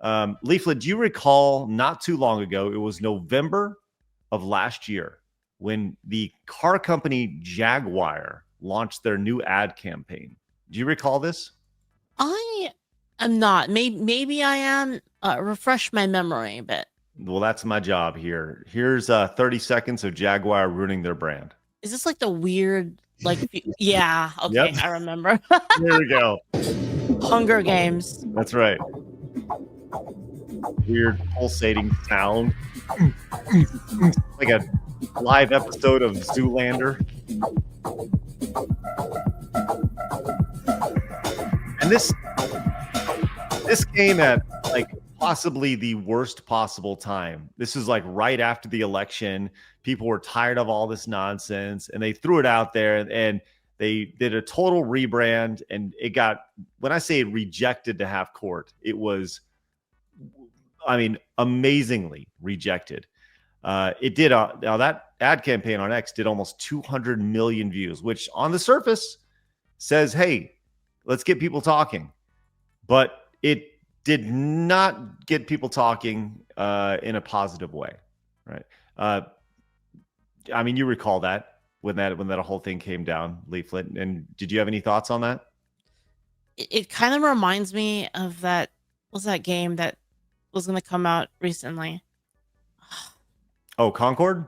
Leaflet, do you recall not too long ago, it was November of last year, when the car company Jaguar launched their new ad campaign? Do you recall this? I am not. Maybe I am. Refresh my memory a bit. Well, that's my job here. Here's 30 seconds of Jaguar ruining their brand. Is this like the weird, yeah, okay, Yep. I remember. There we go. Hunger Games. That's right. Weird pulsating sound. Like a live episode of Zoolander. And this came at like possibly the worst possible time. This is like right after the election. People were tired of all this nonsense and they threw it out there and they did a total rebrand. And it got, when I say rejected to half court, it was, I mean, amazingly rejected. It did, now that ad campaign on X did almost 200 million views, which on the surface says, hey, let's get people talking. But it did not get people talking in a positive way, right? I mean, you recall that when that whole thing came down, Leaflet. And did you have any thoughts on that? It kind of reminds me of that. What's that game that was going to come out recently? Oh, Concord?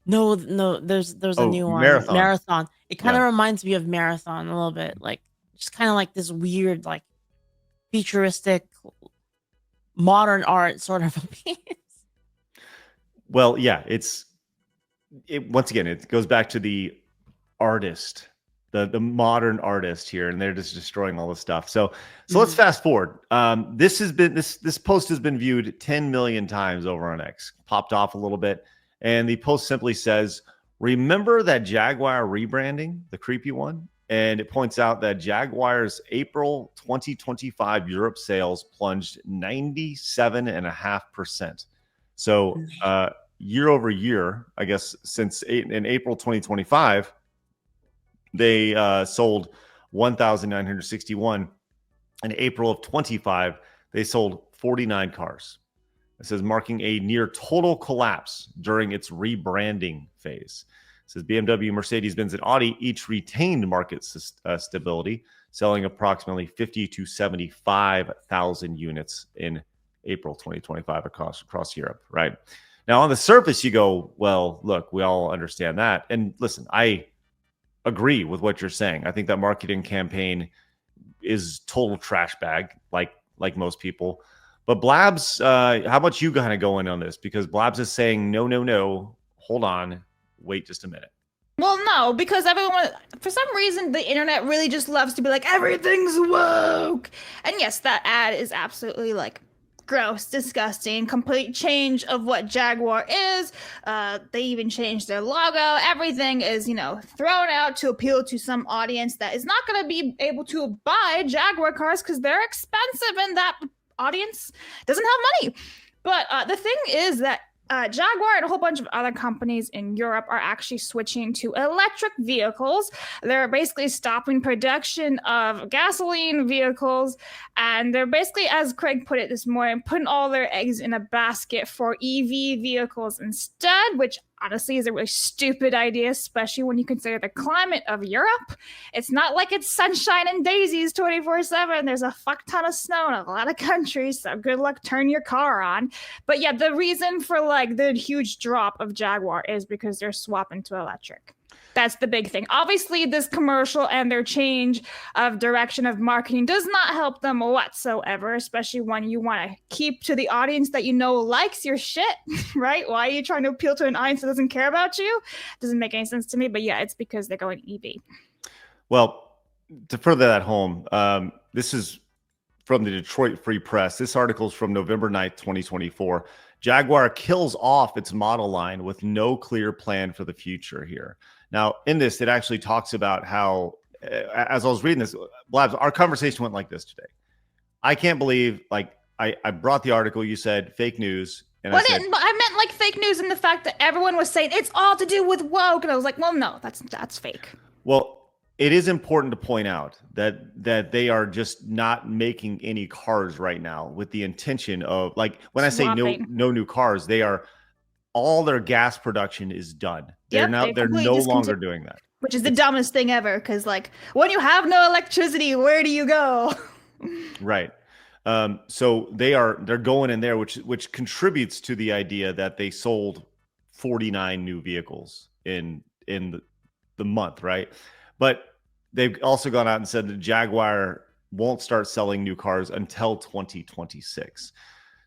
No. There's a new one. Marathon. It kind of reminds me of Marathon a little bit, like just kind of like this weird, like futuristic, modern art sort of a piece. Well, yeah, once again, it goes back to the artist, the modern artist here, and they're just destroying all this stuff. So let's fast forward. This post has been viewed 10 million times over on X, popped off a little bit, and the post simply says, "Remember that Jaguar rebranding, the creepy one?" And it points out that Jaguar's April 2025 Europe sales plunged 97.5%. So year over year, I guess since in April 2025, they sold 1,961. In April of 25, they sold 49 cars. It says marking a near total collapse during its rebranding phase. It says BMW, Mercedes-Benz, and Audi each retained market stability, selling approximately 50 to 75,000 units in April 2025 across Europe, right? Now, on the surface, you go, well, look, we all understand that. And listen, I agree with what you're saying. I think that marketing campaign is total trash bag, like most people. But Blabs, how about you kind of go in on this? Because Blabs is saying, no, hold on, wait just a minute. Well, no, because everyone, for some reason, the internet really just loves to be like, everything's woke. And yes, that ad is absolutely like gross, disgusting, complete change of what Jaguar is. They even changed their logo. Everything is, thrown out to appeal to some audience that is not going to be able to buy Jaguar cars because they're expensive and that audience doesn't have money. But the thing is that Jaguar and a whole bunch of other companies in Europe are actually switching to electric vehicles. They're basically stopping production of gasoline vehicles, and they're basically, as Craig put it this morning, putting all their eggs in a basket for EV vehicles instead, which honestly is a really stupid idea, especially when you consider the climate of Europe. It's not like it's sunshine and daisies 24/7. There's a fuck ton of snow in a lot of countries, so good luck turning your car on. But yeah, the reason for like the huge drop of Jaguar is because they're swapping to electric. That's the big thing. Obviously, this commercial and their change of direction of marketing does not help them whatsoever, especially when you want to keep to the audience that likes your shit, right? Why are you trying to appeal to an audience that doesn't care about you? Doesn't make any sense to me, but yeah, it's because they're going EV. Well, to further that home, this is from the Detroit Free Press. This article is from November 9th, 2024. Jaguar kills off its model line with no clear plan for the future here. Now, in this, it actually talks about how, as I was reading this, Blabs, our conversation went like this today. I can't believe, I brought the article, you said fake news. And I meant like fake news in the fact that everyone was saying it's all to do with woke. And I was like, well, no, that's fake. Well, it is important to point out that they are just not making any cars right now with the intention of, like, when I say no new cars, they are, all their gas production is done. They're no longer doing that. Which is the dumbest thing ever, because like when you have no electricity, where do you go? Right. So they're going in there, which contributes to the idea that they sold 49 new vehicles in the month, right? But they've also gone out and said that Jaguar won't start selling new cars until 2026.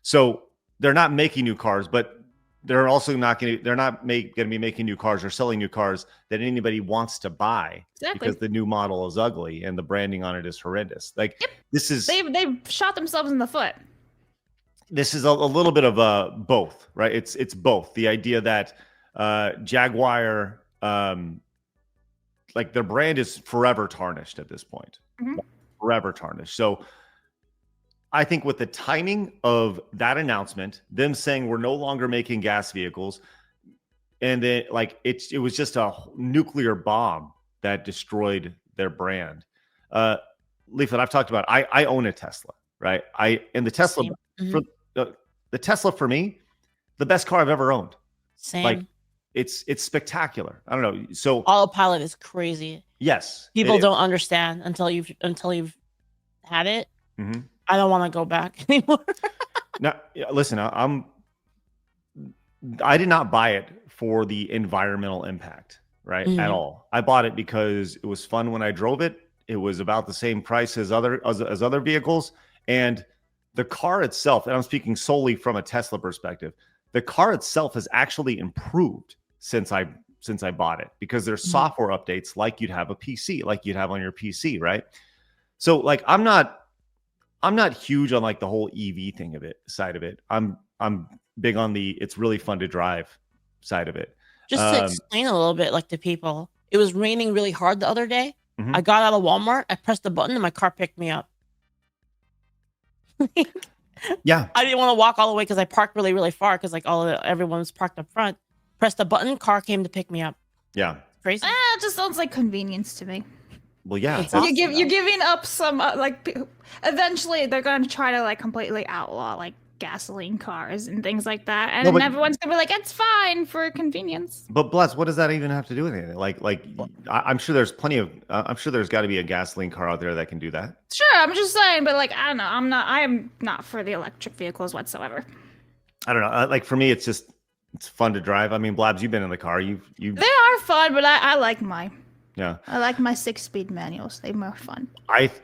So they're not making new cars, but they're also not going to be making new cars or selling new cars that anybody wants to buy, because the new model is ugly and the branding on it is horrendous. Like, this is, they've shot themselves in the foot. This is a little bit of both, right? It's both. The idea that Jaguar, like, their brand is forever tarnished at this point. Forever tarnished. So I think with the timing of that announcement, them saying we're no longer making gas vehicles, and then like it was just a nuclear bomb that destroyed their brand. Leaflet, I've talked about, I own a Tesla, right? The Tesla for the Tesla, for me, the best car I've ever owned. Same. Like, it's spectacular. I don't know. So autopilot is crazy. Yes. People don't understand until you've had it. I don't want to go back anymore. Now, listen, I did not buy it for the environmental impact, right? At all. I bought it because it was fun when I drove it. It was about the same price as other vehicles, and the car itself, and I'm speaking solely from a Tesla perspective, the car itself has actually improved since I bought it, because there's software updates like you'd have a PC, like you'd have on your PC, right? So like I'm not huge on like the whole EV side of it. I'm big on the it's really fun to drive side of it. Just to explain a little bit, like, to people, it was raining really hard the other day. I got out of Walmart, I pressed the button, and my car picked me up. Yeah, I didn't want to walk all the way because I parked really, really far, because like everyone was parked up front. Pressed the button, car came to pick me up. Yeah, crazy. It just sounds like convenience to me. Well, yeah, awesome, you're giving up some like. Eventually, they're going to try to like completely outlaw like gasoline cars and things like that, and then everyone's gonna be like, "It's fine for convenience." But Blabs, what does that even have to do with anything? Like I'm sure there's plenty of. I'm sure there's got to be a gasoline car out there that can do that. Sure, I'm just saying, but like, I don't know. I am not for the electric vehicles whatsoever. I don't know. Like, for me, it's fun to drive. I mean, Blabs, you've been in the car. You. They are fun, but I like my. Yeah. I like my 6-speed manuals. They're more fun.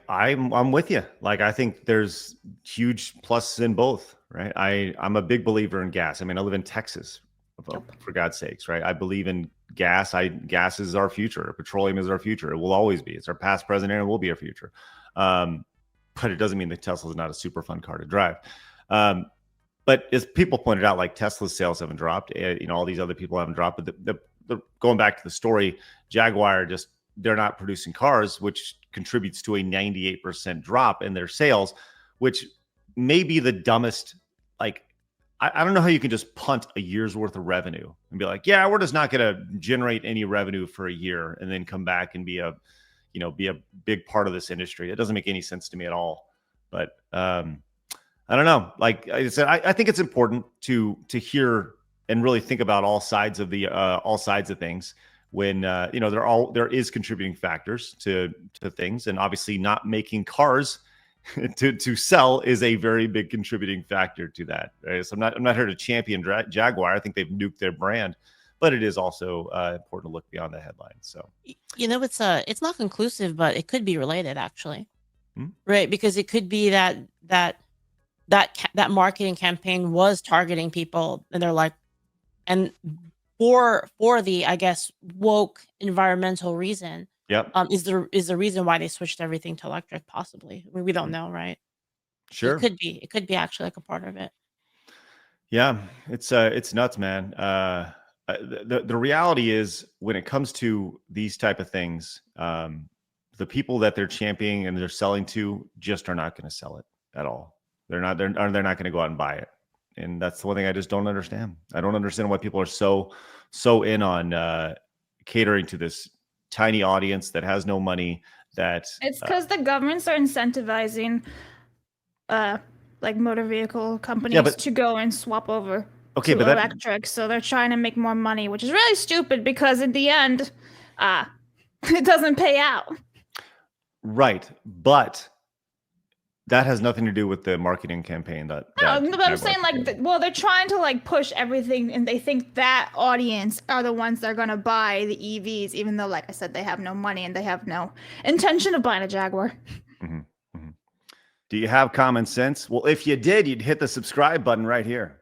I'm with you. Like, I think there's huge pluses in both, right? I'm a big believer in gas. I mean, I live in Texas, for God's sakes, right? I believe in gas. Gas is our future. Petroleum is our future. It will always be. It's our past, present, and it will be our future. But it doesn't mean that Tesla is not a super fun car to drive. But as people pointed out, like, Tesla's sales haven't dropped. All these other people haven't dropped. But the going back to the story, Jaguar they're not producing cars, which contributes to a 98% drop in their sales, which may be the dumbest. Like, I don't know how you can just punt a year's worth of revenue and be like, yeah, we're just not going to generate any revenue for a year and then come back and be a big part of this industry. It doesn't make any sense to me at all. But I don't know. Like I said, I think it's important to hear and really think about all sides of things when there is contributing factors to things, and obviously not making cars to sell is a very big contributing factor to that. Right? So I'm not here to champion Jaguar. I think they've nuked their brand, but it is also important to look beyond the headlines. So it's not conclusive, but it could be related, actually, right? Because it could be that marketing campaign was targeting people, and they're like, and for the, I guess, woke environmental reason, is the reason why they switched everything to electric, possibly. I mean, we don't know, right? Sure. It could be actually like a part of it. Yeah, it's nuts, man. The reality is, when it comes to these type of things, the people that they're championing and they're selling to just are not going to sell it at all. They're not going to go out and buy it. And that's the one thing I just don't understand. I don't understand why people are so in on catering to this tiny audience that has no money. That it's because the governments are incentivizing like motor vehicle companies to go and swap over to electric. So they're trying to make more money, which is really stupid because in the end, it doesn't pay out. Right. But that has nothing to do with the marketing campaign. But I'm saying they're trying to like push everything, and they think that audience are the ones that are going to buy the EVs, even though, like I said, they have no money and they have no intention of buying a Jaguar. Mm-hmm. Mm-hmm. Do you have common sense? Well, if you did, you'd hit the subscribe button right here.